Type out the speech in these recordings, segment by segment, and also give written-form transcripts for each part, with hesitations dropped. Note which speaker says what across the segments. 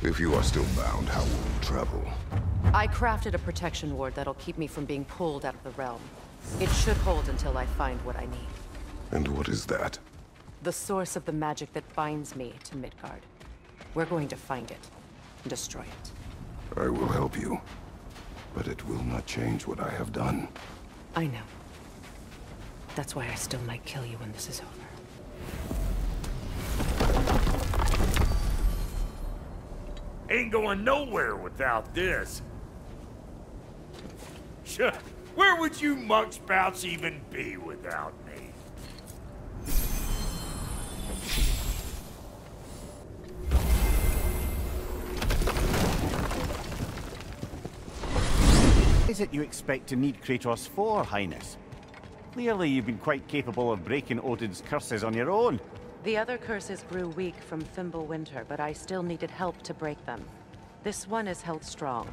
Speaker 1: If you are still bound, how will you travel?
Speaker 2: I crafted a protection ward that'll keep me from being pulled out of the realm. It should hold until I find what I need.
Speaker 1: And what is that?
Speaker 2: The source of the magic that binds me to Midgard. We're going to find it and destroy it.
Speaker 1: I will help you. But it will not change what I have done.
Speaker 2: I know. That's why I still might kill you when this is over.
Speaker 3: Ain't going nowhere without this. Where would you muckspouts even be without me?
Speaker 4: What is it you expect to need Kratos for, Highness? Clearly you've been quite capable of breaking Odin's curses on your own.
Speaker 2: The other curses grew weak from Fimbulwinter, but I still needed help to break them. This one is held strong.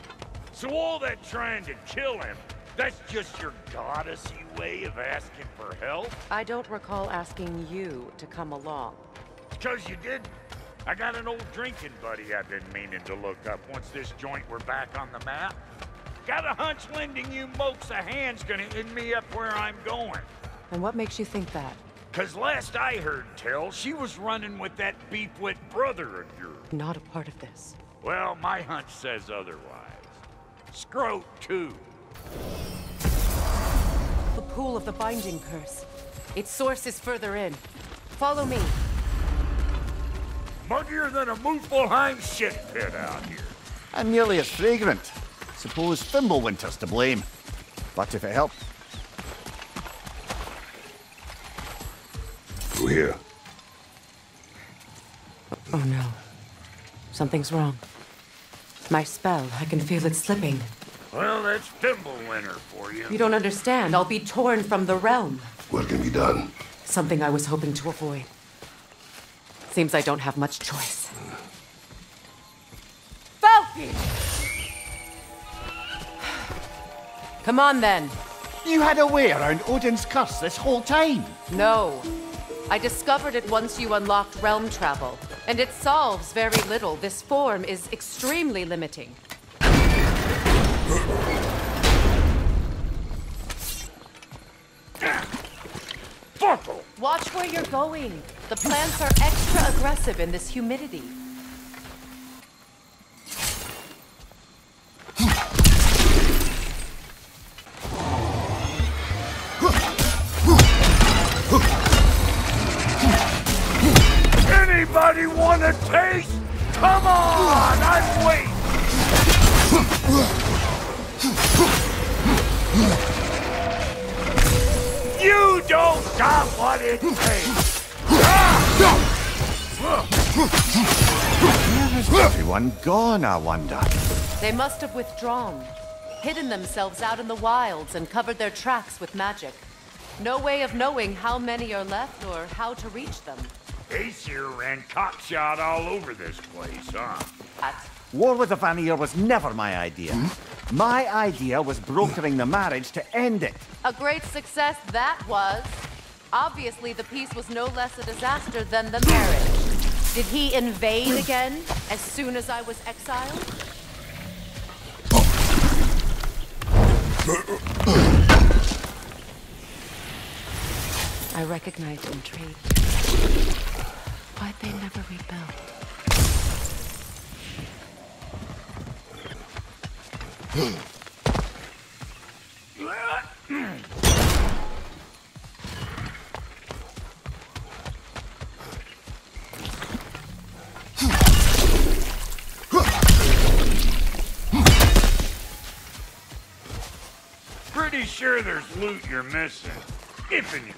Speaker 3: So all that trying to kill him, that's just your goddessy way of asking for help?
Speaker 2: I don't recall asking you to come along.
Speaker 3: 'Cause you didn't. I got an old drinking buddy I've been meaning to look up once this joint were back on the map. Got a hunch lending you mopes a hand's gonna end me up where I'm going.
Speaker 2: And what makes you think that?
Speaker 3: 'Cause last I heard tell, she was running with that beefwit brother of yours.
Speaker 2: Not a part of this.
Speaker 3: Well, my hunch says otherwise. Scrote, too.
Speaker 2: The pool of the binding curse. Its source is further in. Follow me.
Speaker 3: Muggier than a Muspelheim shit pit out here.
Speaker 4: And nearly as fragrant. Suppose Fimbulwinter's to blame. But if it helps...
Speaker 1: Through here.
Speaker 2: Oh no. Something's wrong. My spell, I can feel it slipping.
Speaker 3: Well, that's Fimbulwinter for you.
Speaker 2: You don't understand. I'll be torn from the realm.
Speaker 1: What can be done?
Speaker 2: Something I was hoping to avoid. Seems I don't have much choice. Falky! Come on then.
Speaker 4: You had a way around Odin's curse this whole time?
Speaker 2: No. I discovered it once you unlocked realm travel, and it solves very little. This form is extremely limiting. Watch where you're going. The plants are extra aggressive in this humidity.
Speaker 3: Anybody want a taste? Come on, I'm waiting. You don't got what it takes.
Speaker 4: Where's everyone gone, I wonder?
Speaker 2: They must have withdrawn, hidden themselves out in the wilds and covered their tracks with magic. No way of knowing how many are left or how to reach them.
Speaker 3: Aesir ran cockshot all over this place, huh?
Speaker 4: War with the Vanir was never my idea. My idea was brokering the marriage to end it.
Speaker 2: A great success that was. Obviously, the peace was no less a disaster than the marriage. Did he invade again as soon as I was exiled? I recognize intrigue. Why'd they never rebuild?
Speaker 3: Pretty sure there's loot you're missing. If any.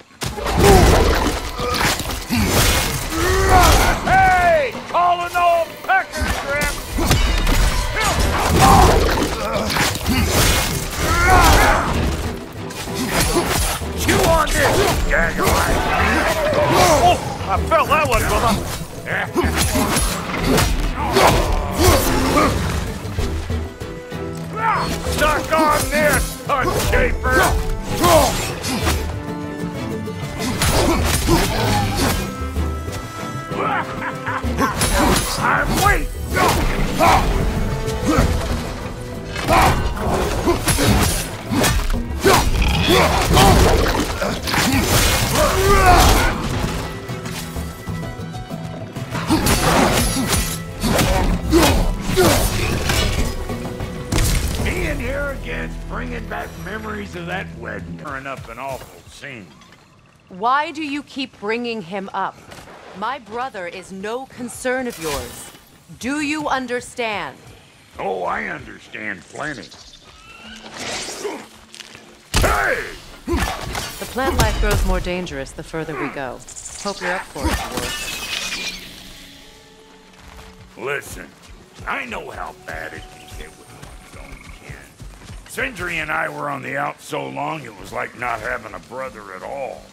Speaker 3: Hey! Calling all pecker shrimp! Chew on this, gaggle! Oh, I felt that one, brother! Stuck on this, punch shaper! I'm waiting! Being here again's bringing back memories of that wedding. Turning up an awful scene.
Speaker 2: Why do you keep bringing him up? My brother is no concern of yours. Do you understand?
Speaker 3: Oh, I understand plenty. Hey!
Speaker 2: The plant life grows more dangerous the further we go. Hope you're up for it, dwarf.
Speaker 3: Listen, I know how bad it can get with one's own kin. Sindri and I were on the out so long it was like not having a brother at all.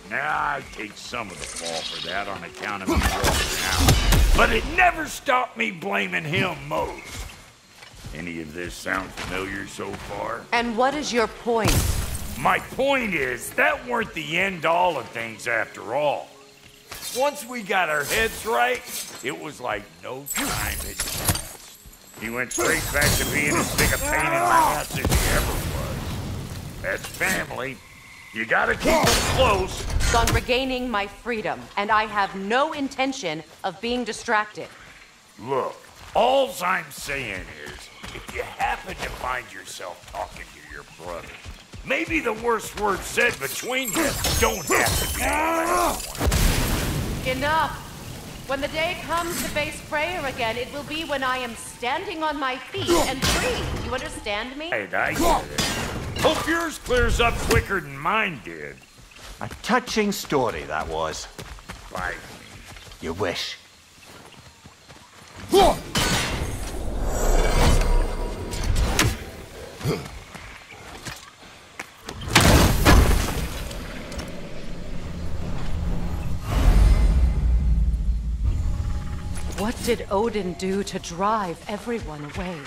Speaker 3: Now, I take some of the fall for that on account of me walking out. But it never stopped me blaming him most. Any of this sound familiar so far?
Speaker 2: And what is your point?
Speaker 3: My point is, that weren't the end-all of things after all. Once we got our heads right, it was like no time had passed. He went straight back to being as big a pain in my ass as he ever was. As family, you gotta keep them close.
Speaker 2: On regaining my freedom, and I have no intention of being distracted.
Speaker 3: Look, all I'm saying is, if you happen to find yourself talking to your brother, maybe the worst words said between you don't have to be the last one.
Speaker 2: Enough! When the day comes to face prayer again, it will be when I am standing on my feet and free. You understand me?
Speaker 3: Hey, I get it. Hope yours clears up quicker than mine did.
Speaker 4: A touching story, that was.
Speaker 3: Bite me.
Speaker 4: You wish.
Speaker 2: What did Odin do to drive everyone away?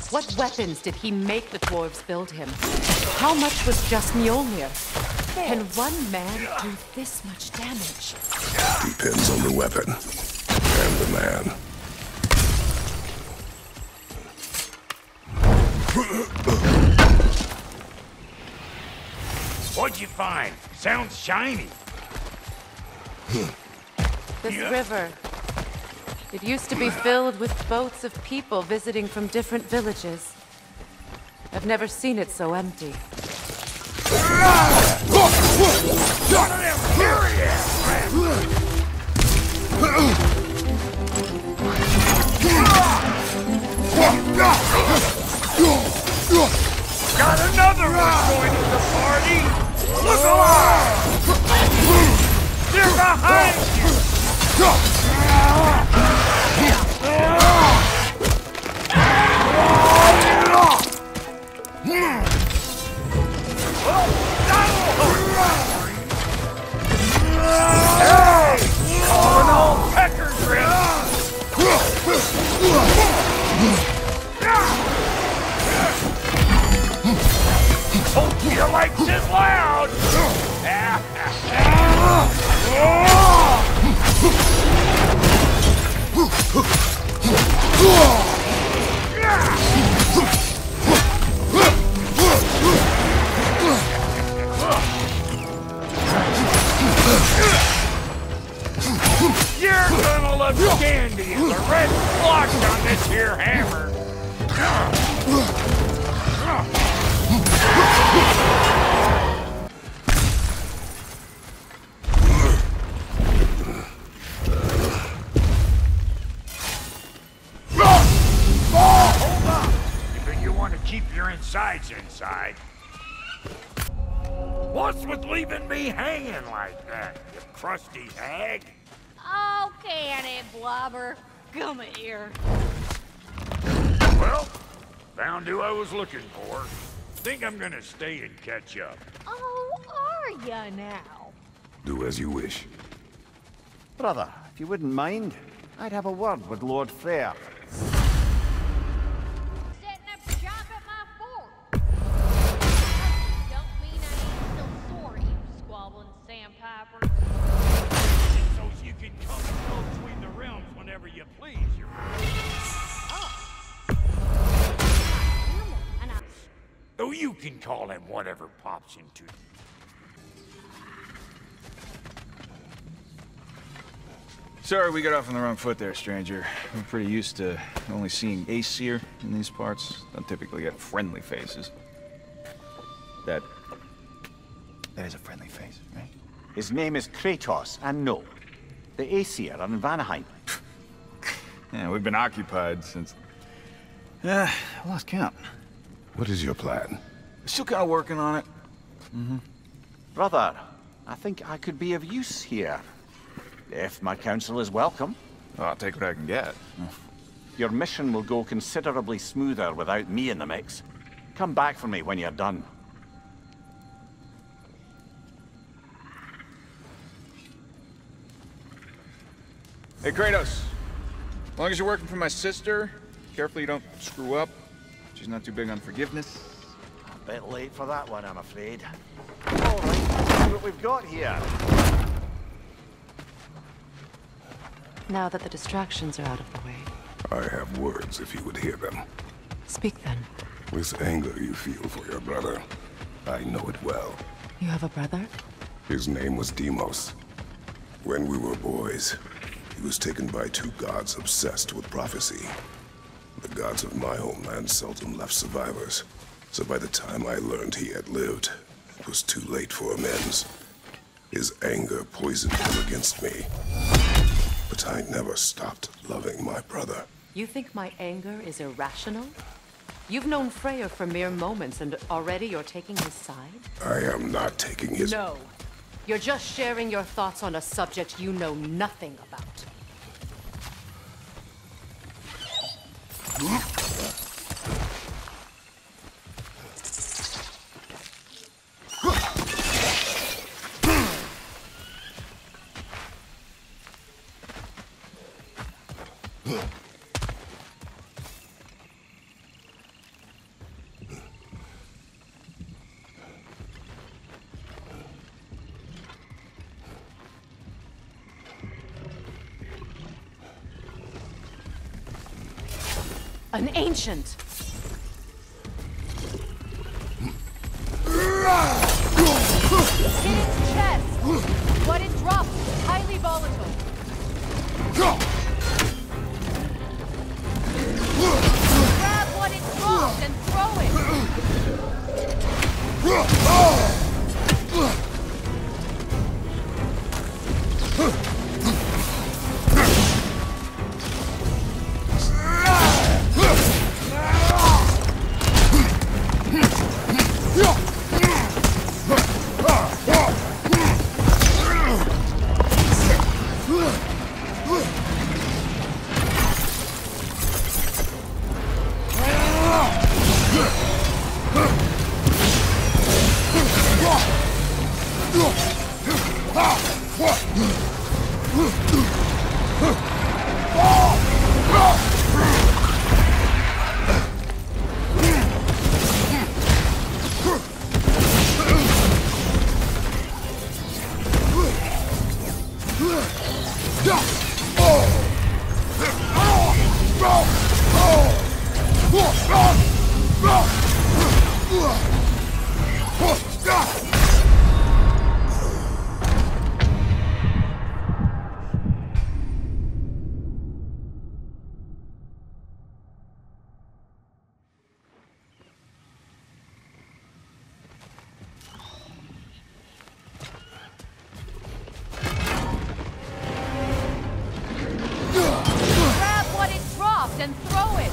Speaker 2: What weapons did he make the dwarves build him? How much was just Mjolnir? Can one man do this much damage?
Speaker 1: Depends on the weapon and the man.
Speaker 3: What'd you find? Sounds shiny.
Speaker 2: This river. It used to be filled with boats of people visiting from different villages. I've never seen it so empty.
Speaker 3: Got another one joining the party! Look alive! They're behind you! Hey! Calling all pecker grips! Hope you likes it loud! You're gonna look dandy in the red blotch on this here hammer. Hold on! You think you want to keep your insides inside? What's with leaving me hanging like that, you crusty hag?
Speaker 5: Oh, can it, Blobber? Come here.
Speaker 3: Well, found who I was looking for. Think I'm gonna stay and catch up.
Speaker 5: Oh, are ya now?
Speaker 1: Do as you wish.
Speaker 4: Brother, if you wouldn't mind, I'd have a word with Lord Freyr.
Speaker 5: Setting up shop at my fort. Don't mean I ain't still sorry, you squabbling sandpipers.
Speaker 3: So you can come and go between the realms whenever you please, your Though you can call him whatever pops into you.
Speaker 6: Sorry we got off on the wrong foot there, stranger. We're pretty used to only seeing Aesir in these parts. Don't typically get friendly faces. That is a friendly face, right?
Speaker 4: His name is Kratos, and no, the Aesir are in Vanaheim.
Speaker 6: Yeah, we've been occupied since... I lost count.
Speaker 1: What is your plan?
Speaker 6: Still kind of working on it.
Speaker 4: Brother, I think I could be of use here. If my counsel is welcome.
Speaker 6: Well, I'll take what I can get.
Speaker 4: Your mission will go considerably smoother without me in the mix. Come back for me when you're done.
Speaker 6: Hey, Kratos. As long as you're working for my sister, careful you don't screw up. She's not too big on forgiveness.
Speaker 4: A bit late for that one, I'm afraid. All right, let's see what we've got here.
Speaker 2: Now that the distractions are out of the way,
Speaker 1: I have words if you would hear them.
Speaker 2: speak then.
Speaker 1: This anger you feel for your brother, I know it well.
Speaker 2: You have a brother?
Speaker 1: His name was Deimos. When we were boys, he was taken by two gods obsessed with prophecy. The gods of my homeland seldom left survivors, so by the time I learned he had lived, it was too late for amends. His anger poisoned him against me. But I never stopped loving my brother.
Speaker 2: You think my anger is irrational? You've known Freyr for mere moments, and already you're taking his side?
Speaker 1: I am not taking his...
Speaker 2: No. You're just sharing your thoughts on a subject you know nothing about. An ancient! Hit its chest! What it dropped is highly volatile. Grab what it dropped and throw it! And throw it!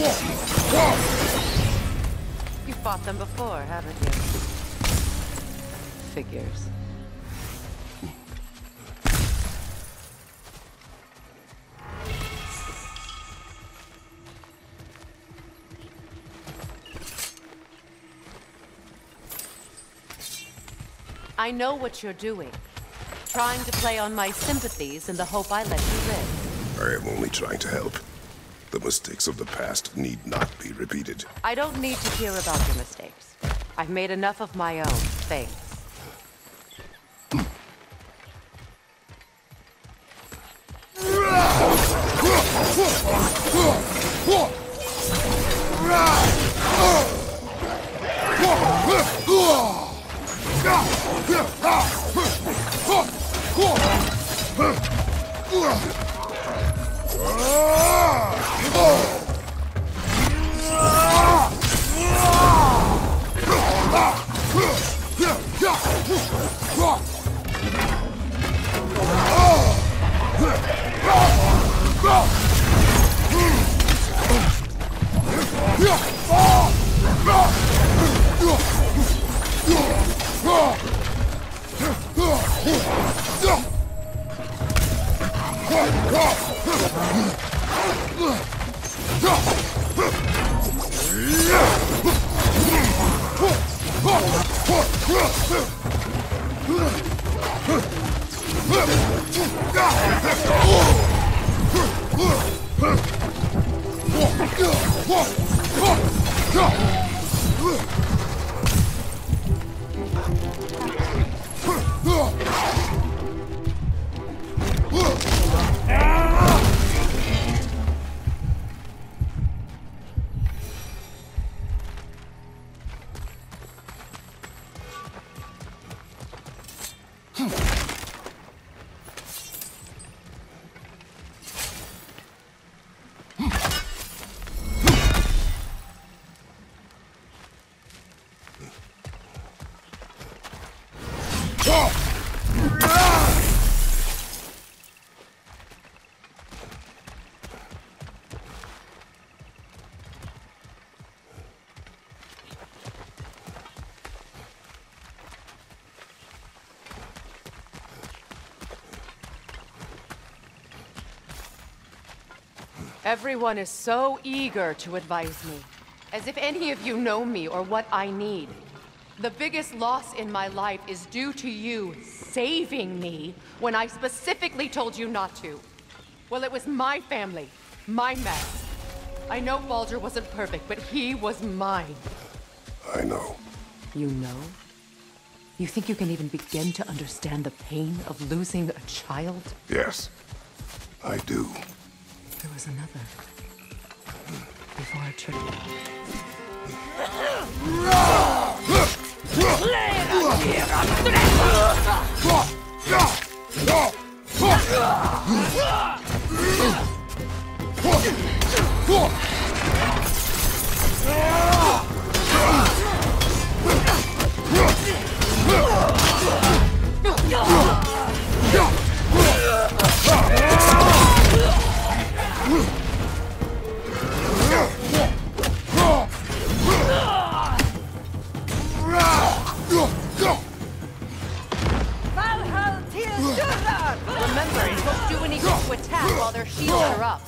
Speaker 2: You fought them before, haven't you? Figures. I know what you're doing. Trying to play on my sympathies in the hope I let you live.
Speaker 1: I am only trying to help. The mistakes of the past need not be repeated.
Speaker 2: I don't need to hear about your mistakes. I've made enough of my own, thanks. Everyone is so eager to advise me, as if any of you know me or what I need. The biggest loss in my life is due to you saving me when I specifically told you not to. Well, it was my family, my mess. I know Baldur wasn't perfect, but he was mine.
Speaker 1: I know.
Speaker 2: You know? You think you can even begin to understand the pain of losing a child?
Speaker 1: Yes, I do.
Speaker 2: There was another. Before I tricked you. Remember, don't do anything to attack while their shields are up.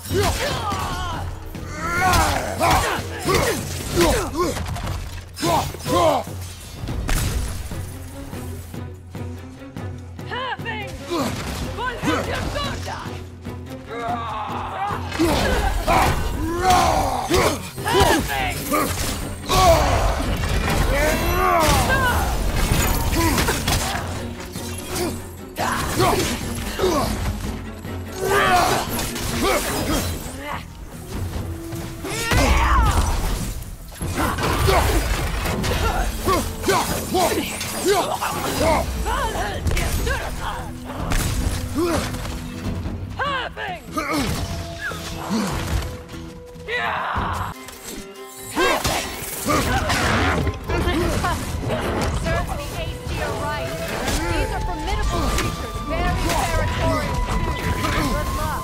Speaker 2: Serves me hasty or right. These are formidable creatures, very territorial too. Good luck.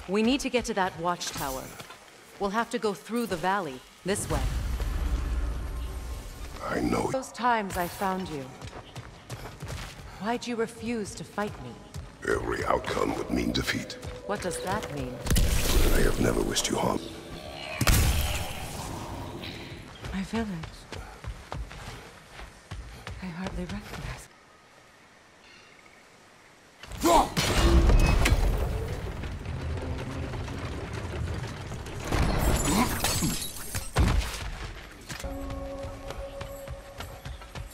Speaker 2: We need to get to that watchtower. We'll have to go through the valley, this way.
Speaker 1: I know.
Speaker 2: Those times I found you, why'd you refuse to fight me?
Speaker 1: Every outcome would mean defeat.
Speaker 2: What does that mean?
Speaker 1: I have never wished you harm.
Speaker 2: My village. I hardly recognize it.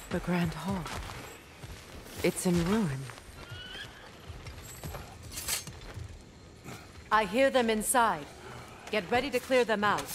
Speaker 2: The Grand Hall. It's in ruin. I hear them inside. Get ready to clear them out.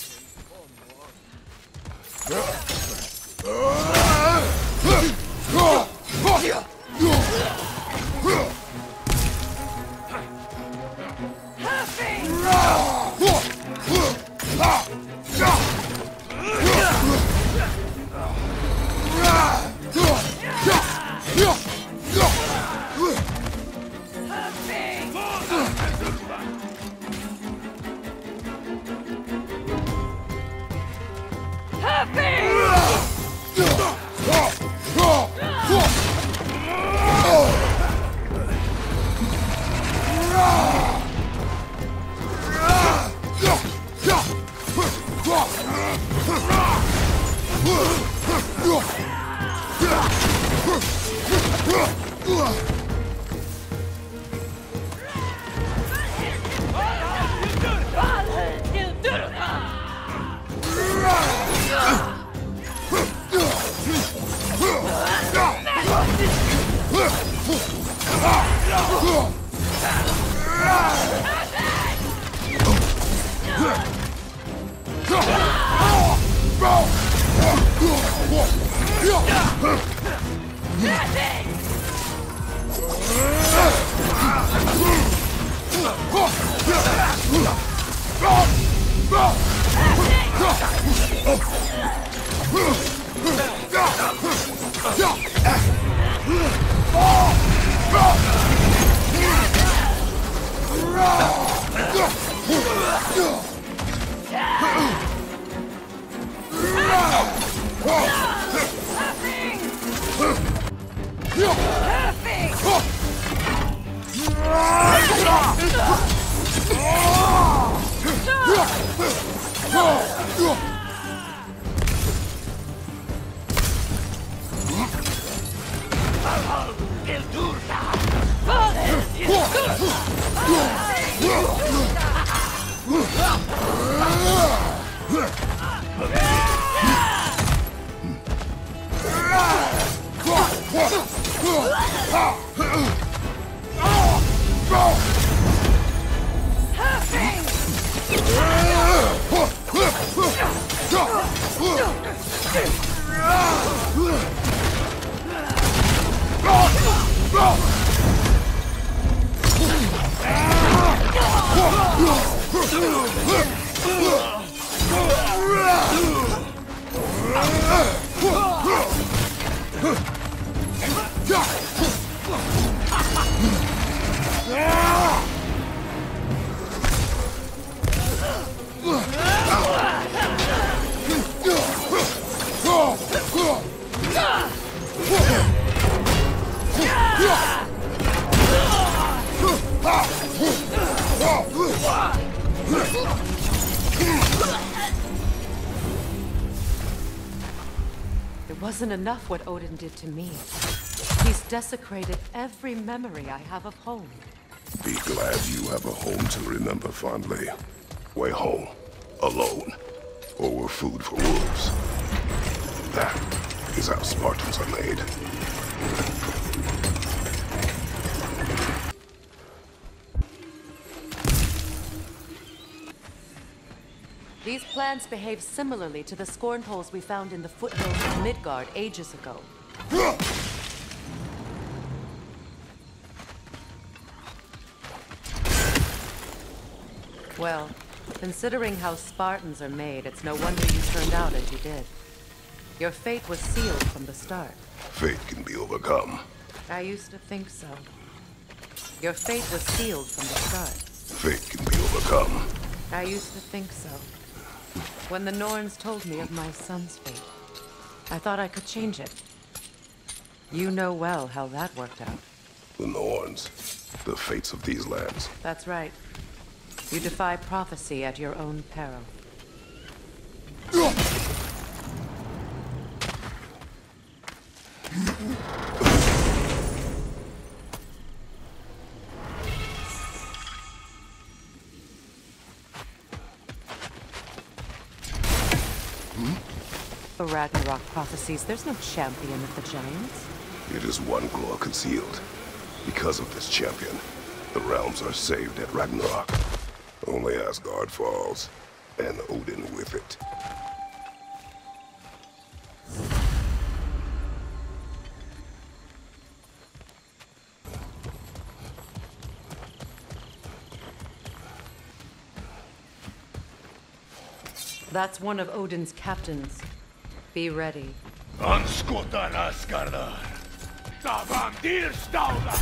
Speaker 2: It wasn't enough what Odin did to me. He's desecrated every memory I have of home.
Speaker 1: Be glad you have a home to remember fondly. Way home, alone, or we're food for wolves. That is how Spartans are made.
Speaker 2: These plants behave similarly to the scorn holes we found in the foothills of Midgard ages ago. Well, considering how Spartans are made, it's no wonder you turned out as you did. Your fate was sealed from the start.
Speaker 1: Fate can be overcome.
Speaker 2: I used to think so. Your fate was sealed from the start.
Speaker 1: Fate can be overcome.
Speaker 2: I used to think so. When the Norns told me of my son's fate, I thought I could change it. You know well how that worked out.
Speaker 1: The Norns. The fates of these lands.
Speaker 2: That's right. You defy prophecy at your own peril. For Ragnarok prophecies, there's no champion of the giants.
Speaker 1: It is one glow concealed. Because of this champion, the realms are saved at Ragnarok. Only Asgard falls, and Odin with it.
Speaker 2: That's one of Odin's captains. Be ready.
Speaker 3: Anskotan Asgardar. Davam dir stauda.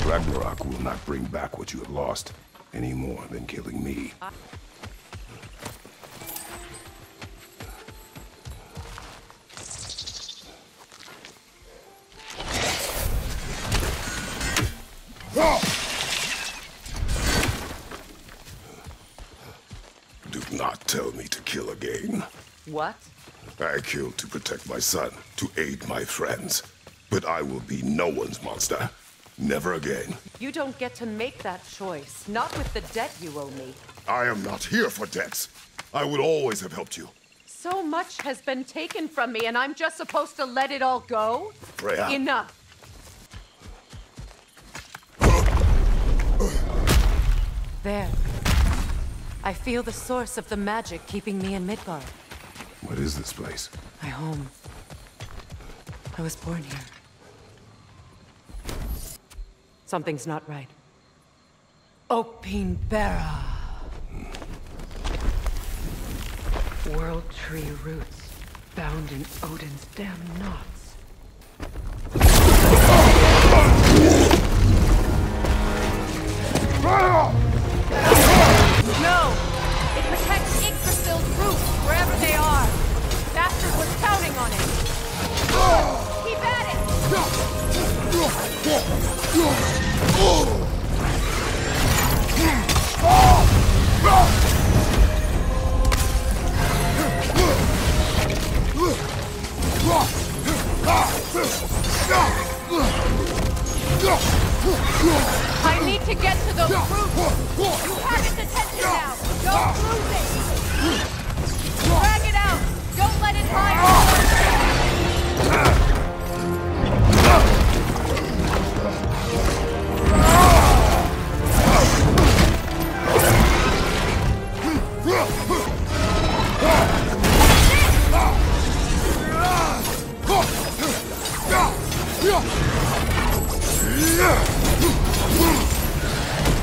Speaker 1: Ragnarok will not bring back what you have lost, any more than killing me. Do not tell me to kill again.
Speaker 2: What?
Speaker 1: I killed to protect my son, to aid my friends. But I will be no one's monster. Never again.
Speaker 2: You don't get to make that choice. Not with the debt you owe me.
Speaker 1: I am not here for debts. I would always have helped you.
Speaker 2: So much has been taken from me, and I'm just supposed to let it all go?
Speaker 1: Freya.
Speaker 2: Enough. There. I feel the source of the magic keeping me in Midgard.
Speaker 1: What is this place?
Speaker 2: My home. I was born here. Something's not right. Opinbera. World tree roots bound in Odin's damn knots.
Speaker 5: No! It protects Yggdrasil's roots, wherever they are. Bastard was counting on it. Keep at it! I need to get to those roots. You have its attention now. Don't lose it. Drag it out. Don't let it hide.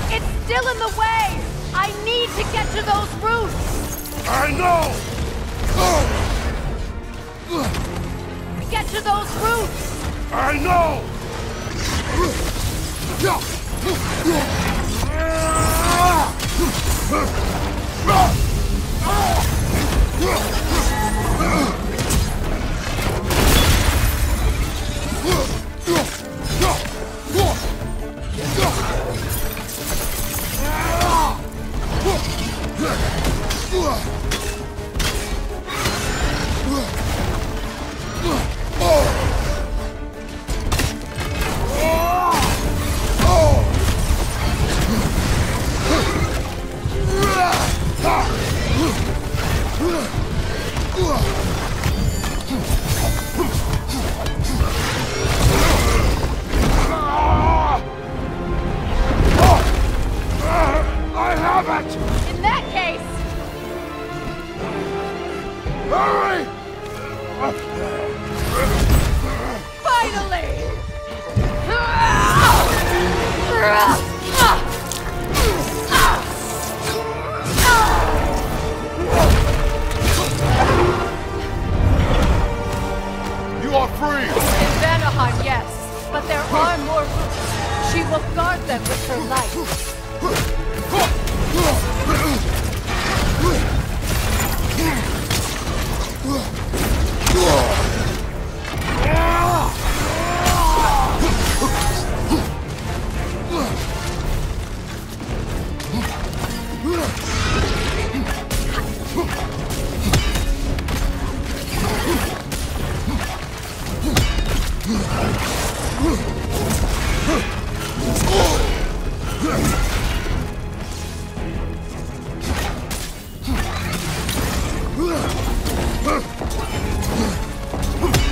Speaker 5: It's still in the way! I need to get to those roots!
Speaker 1: I know!
Speaker 5: Get to those roots!
Speaker 1: I know!
Speaker 5: In that case...
Speaker 1: Hurry!
Speaker 5: Finally!
Speaker 1: You are free!
Speaker 2: In Vanaheim, yes. But there are more roots. She will guard them with her life.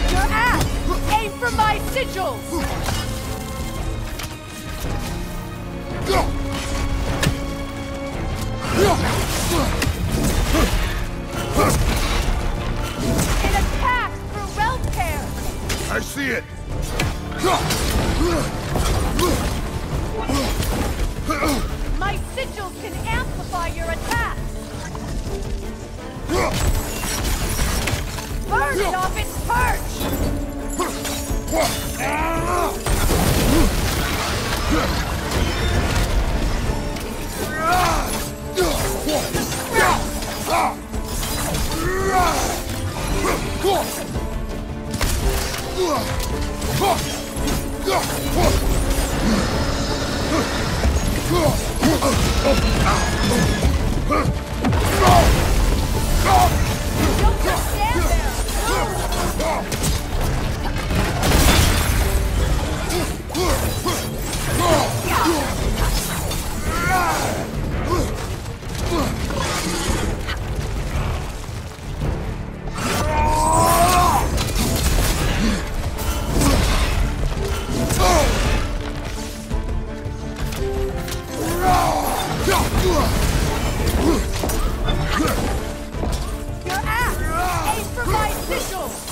Speaker 5: Your ass! Aim for my sigils! It attacks through realm tears!
Speaker 1: I see it!
Speaker 5: My sigils can amplify your attacks! Burn it off its perch! Don't just stand there! Your ass! Aim for my sigils!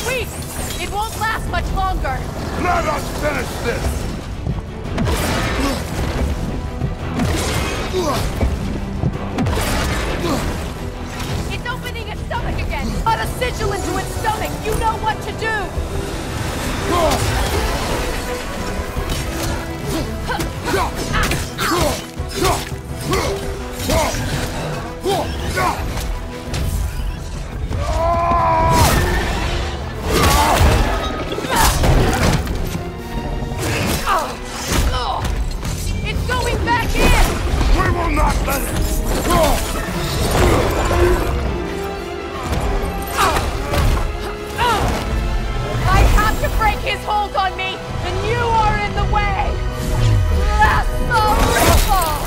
Speaker 5: Wait! It won't last much longer!
Speaker 3: Let us finish this!
Speaker 5: It's opening its stomach again! Put a sigil into its stomach! You know what to do! It's going back in!
Speaker 3: We will not let it!
Speaker 5: I have to break his hold on me, and you are in the way! That's the ripple!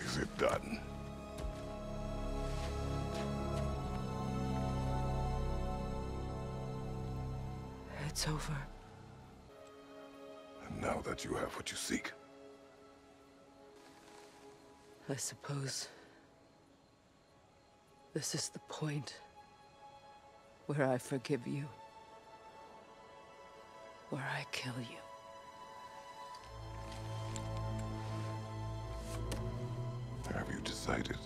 Speaker 1: Is it done?
Speaker 2: It's over.
Speaker 1: And now that you have what you seek,
Speaker 2: I suppose this is the point where I forgive you, where I kill you.
Speaker 1: have you decided?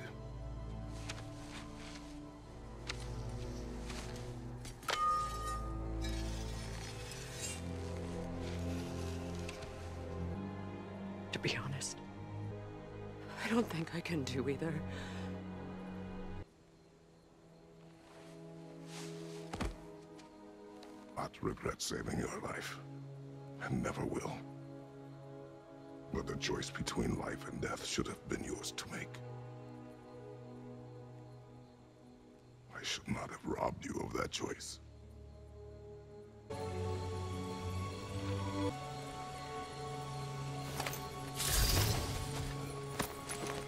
Speaker 2: To be honest, I don't think I can do either.
Speaker 1: Not regret saving your life, and never will. But the choice between life and death should have been yours to make. I should not have robbed you of that choice.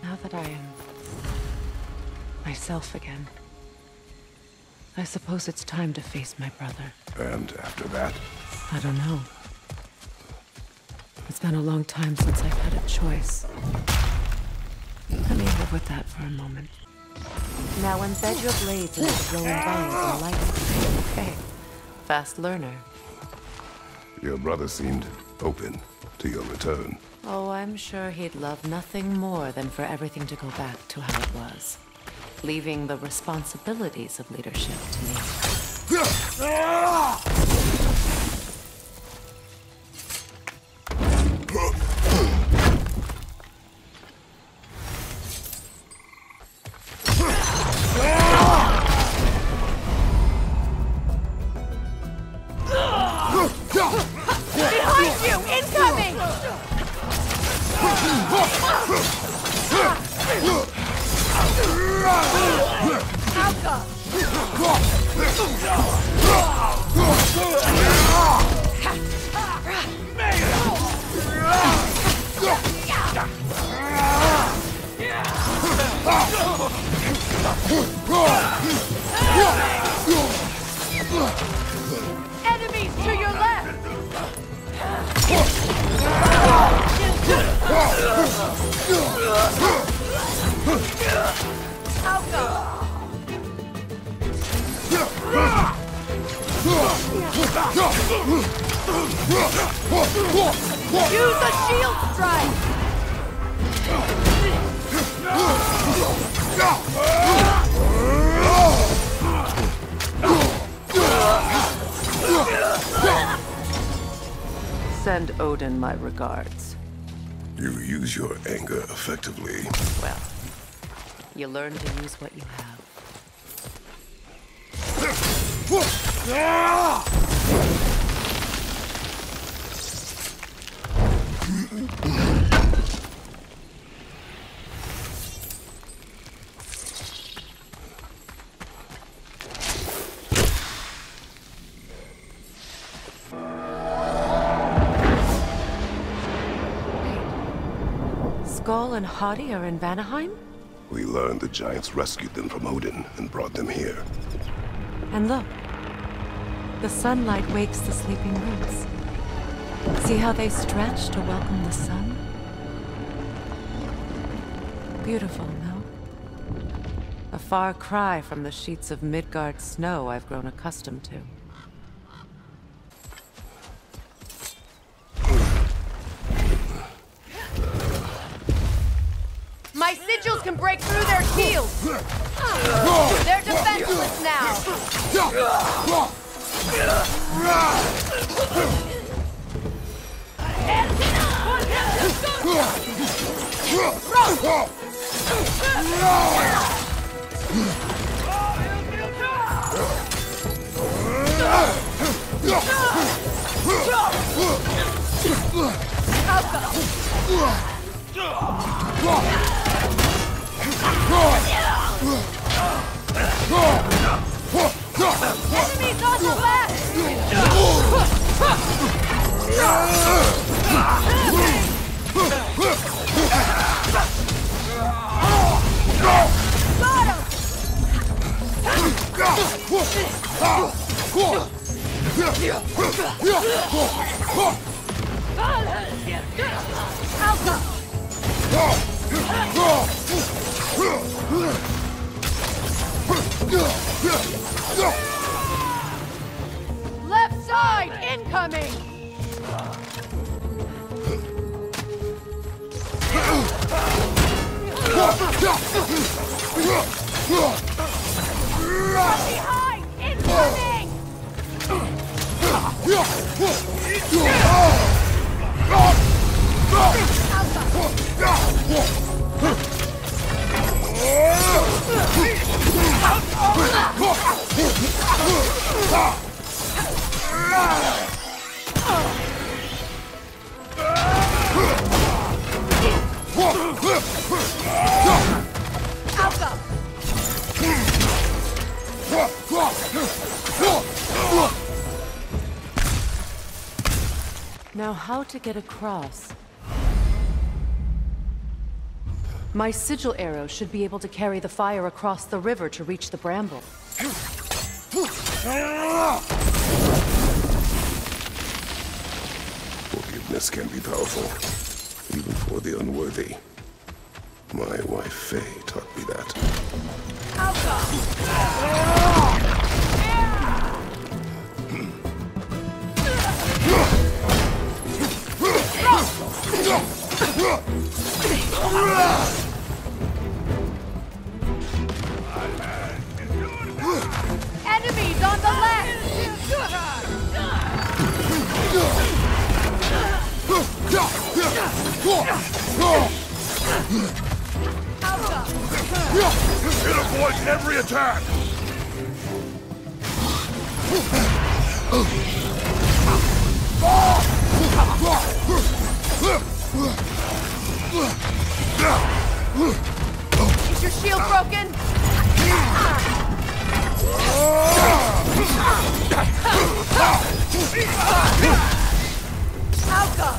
Speaker 2: Now that I am myself again, I suppose it's time to face my brother.
Speaker 1: And after that?
Speaker 2: I don't know. It's been a long time since I've had a choice. Let me live with that for a moment. Now embed your blades into the glowing vines and light them. Okay. Fast learner.
Speaker 1: Your brother seemed open to your return.
Speaker 2: Oh, I'm sure he'd love nothing more than for everything to go back to how it was, leaving the responsibilities of leadership to me.
Speaker 5: Enemies to your left! Use a shield strike!
Speaker 2: Send Odin my regards.
Speaker 1: You use your anger effectively.
Speaker 2: Well, you learn to use what you have. Skull and Hadi are in Vanaheim?
Speaker 1: We learned the giants rescued them from Odin and brought them here.
Speaker 2: And look, the sunlight wakes the sleeping roots. See how they stretch to welcome the sun? Beautiful, no? A far cry from the sheets of Midgard snow I've grown accustomed to.
Speaker 5: My sigils can break through their shields! They're defenseless now! Enemies on the left! Left side incoming! From behind! Incoming!
Speaker 2: Now how to get across? My sigil arrow should be able to carry the fire across the river to reach the bramble.
Speaker 1: Forgiveness can be powerful, even for the unworthy. My wife Faye taught me that.
Speaker 5: Enemies on the left!
Speaker 3: It avoids every attack!
Speaker 5: Is your shield broken? Alka!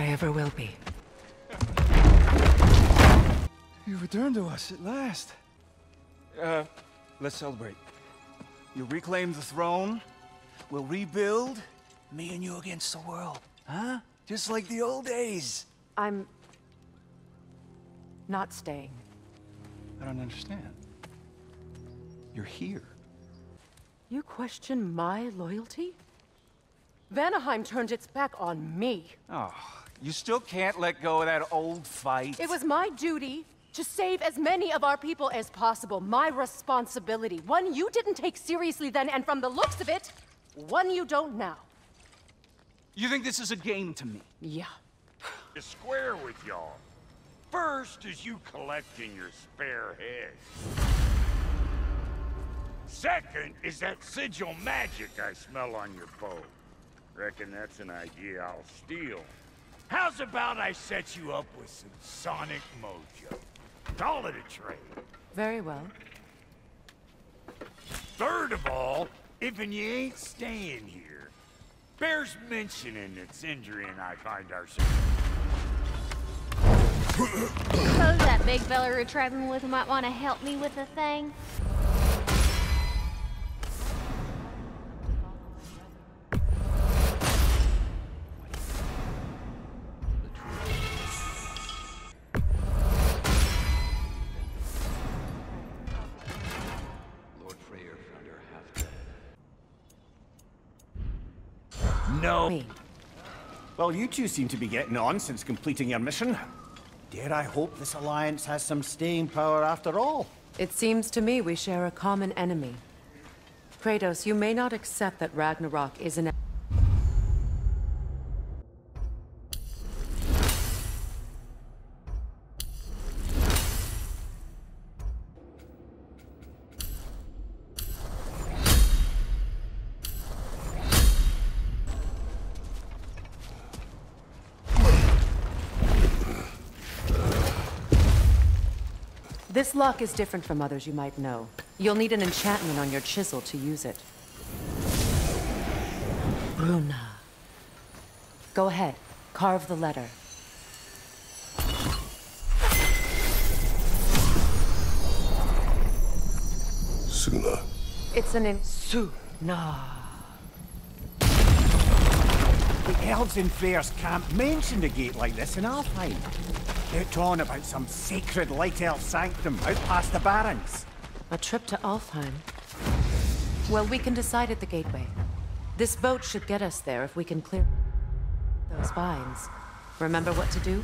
Speaker 2: I ever will be.
Speaker 6: You returned to us at last. Let's celebrate. You'll reclaim the throne. We'll rebuild. Me and you against the world. Huh? Just like the old days.
Speaker 2: I'm not staying.
Speaker 6: I don't understand. You're here.
Speaker 2: You question my loyalty? Vanaheim turned its back on me.
Speaker 4: Oh, you still can't let go of that old fight.
Speaker 2: It was my duty to save as many of our people as possible. My responsibility. One you didn't take seriously then, and from the looks of it, one you don't now.
Speaker 4: You think this is a game to me?
Speaker 2: Yeah.
Speaker 3: To square with y'all. First is you collecting your spare heads. Second is that sigil magic I smell on your bow. Reckon that's an idea I'll steal. How's about I set you up with some sonic mojo? Call it a trade.
Speaker 2: Very well.
Speaker 3: Third of all, if you ain't staying here, bears mentioning that Sindri and I find ourselves...
Speaker 7: Suppose that big fella we're traveling with might want to help me with the thing.
Speaker 3: No.
Speaker 2: Me.
Speaker 4: Well, you two seem to be getting on since completing your mission. Dare I hope this alliance has some staying power after all?
Speaker 2: It seems to me we share a common enemy. Kratos, you may not accept that Ragnarok is an... This lock is different from others you might know. You'll need an enchantment on your chisel to use it. Bruna. Go ahead. Carve the letter.
Speaker 1: Suna.
Speaker 2: It's an Suna.
Speaker 4: The elves in Freyr's camp mentioned a gate like this in Alfheim. They're on about some sacred light elf sanctum out past the barrens.
Speaker 2: A trip to Alfheim. Well, we can decide at the gateway. This boat should get us there if we can clear those vines. Remember what to do?